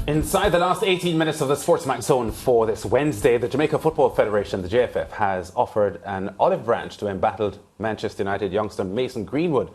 Inside the last 18 minutes of the SportsMax zone for this Wednesday, the Jamaica Football Federation, the JFF, has offered an olive branch to embattled Manchester United youngster Mason Greenwood.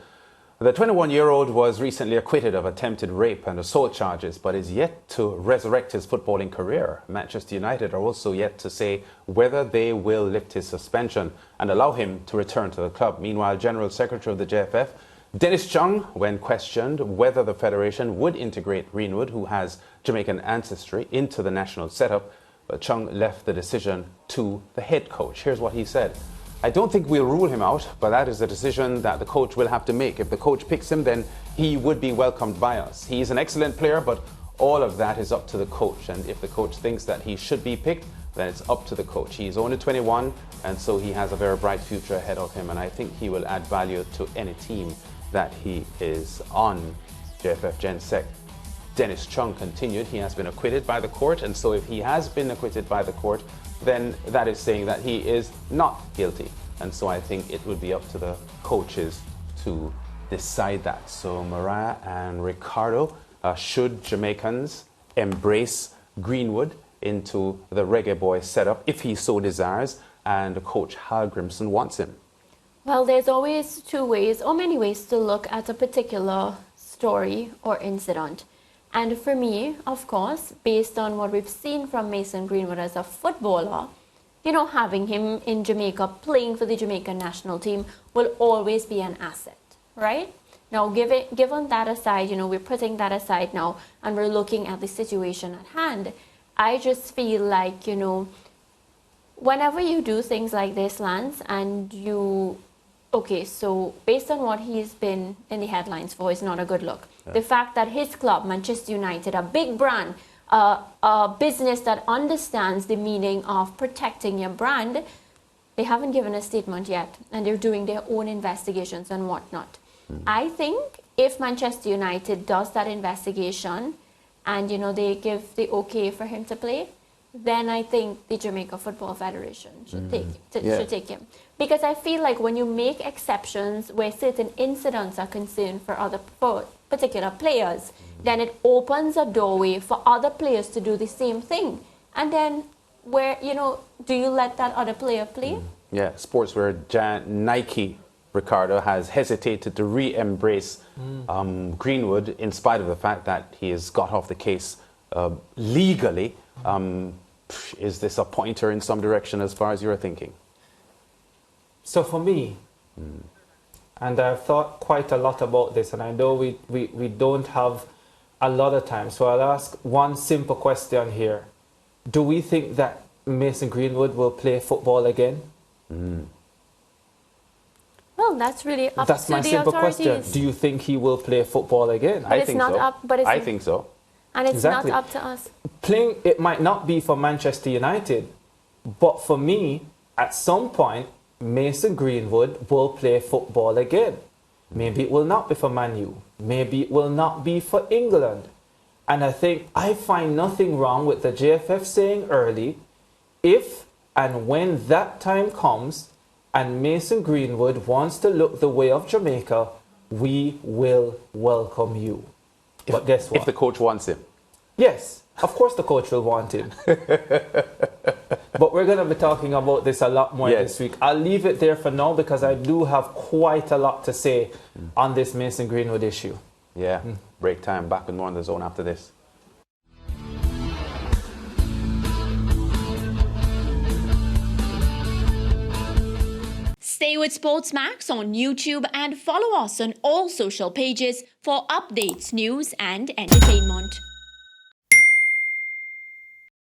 The 21-year-old was recently acquitted of attempted rape and assault charges, but is yet to resurrect his footballing career. Manchester United are also yet to say whether they will lift his suspension and allow him to return to the club. Meanwhile, General Secretary of the JFF, Dennis Chung, when questioned whether the Federation would integrate Greenwood, who has Jamaican ancestry, into the national setup, Chung left the decision to the head coach. Here's what he said. I don't think we'll rule him out, but that is a decision that the coach will have to make. If the coach picks him, then he would be welcomed by us. He's an excellent player, but all of that is up to the coach. And if the coach thinks that he should be picked, then it's up to the coach. He's only 21, and so he has a very bright future ahead of him. And I think he will add value to any team that he is on. JFF Gen Sec Dennis Chung continued. He has been acquitted by the court, and so if he has been acquitted by the court, then that is saying that he is not guilty. And so I think it would be up to the coaches to decide that. So Mariah and Ricardo, should Jamaicans embrace Greenwood into the Reggae Boy setup if he so desires, and Coach Hal Grimson wants him? Well, there's always two ways or many ways to look at a particular story or incident. And for me, of course, based on what we've seen from Mason Greenwood as a footballer, having him in Jamaica playing for the Jamaican national team will always be an asset, right? Now, given that aside, we're putting that aside now and we're looking at the situation at hand. I just feel like, whenever you do things like this, Lance, and so based on what he's been in the headlines for, is not a good look. Yeah. The fact that his club, Manchester United, a big brand, a business that understands the meaning of protecting your brand, they haven't given a statement yet, and they're doing their own investigations and whatnot. I think if Manchester United does that investigation and, they give the okay for him to play, then I think the Jamaica Football Federation should take him. Because I feel like when you make exceptions where certain incidents are concerned for particular players, then it opens a doorway for other players to do the same thing. And then do you let that other player play? Yeah, sportswear Nike, Ricardo, has hesitated to re-embrace Greenwood in spite of the fact that he has got off the case legally. Is this a pointer in some direction as far as you're thinking? So for me, and I've thought quite a lot about this, and I know we don't have a lot of time, so I'll ask one simple question here. Do we think that Mason Greenwood will play football again? Well, that's really up to the authorities. That's my simple question. Do you think he will play football again? I think so. I think so. And it's not up to us. Playing, it might not be for Manchester United, but for me, at some point, Mason Greenwood will play football again. Maybe it will not be for Man U. Maybe it will not be for England. And I find nothing wrong with the JFF saying early, if and when that time comes and Mason Greenwood wants to look the way of Jamaica, we will welcome you. But guess what? If the coach wants him. Yes, of course the coach will want him. But we're going to be talking about this a lot more this week. I'll leave it there for now because I do have quite a lot to say on this Mason Greenwood issue. Yeah, break time. Back with more on the zone after this. Stay with SportsMax on YouTube and follow us on all social pages for updates, news and entertainment.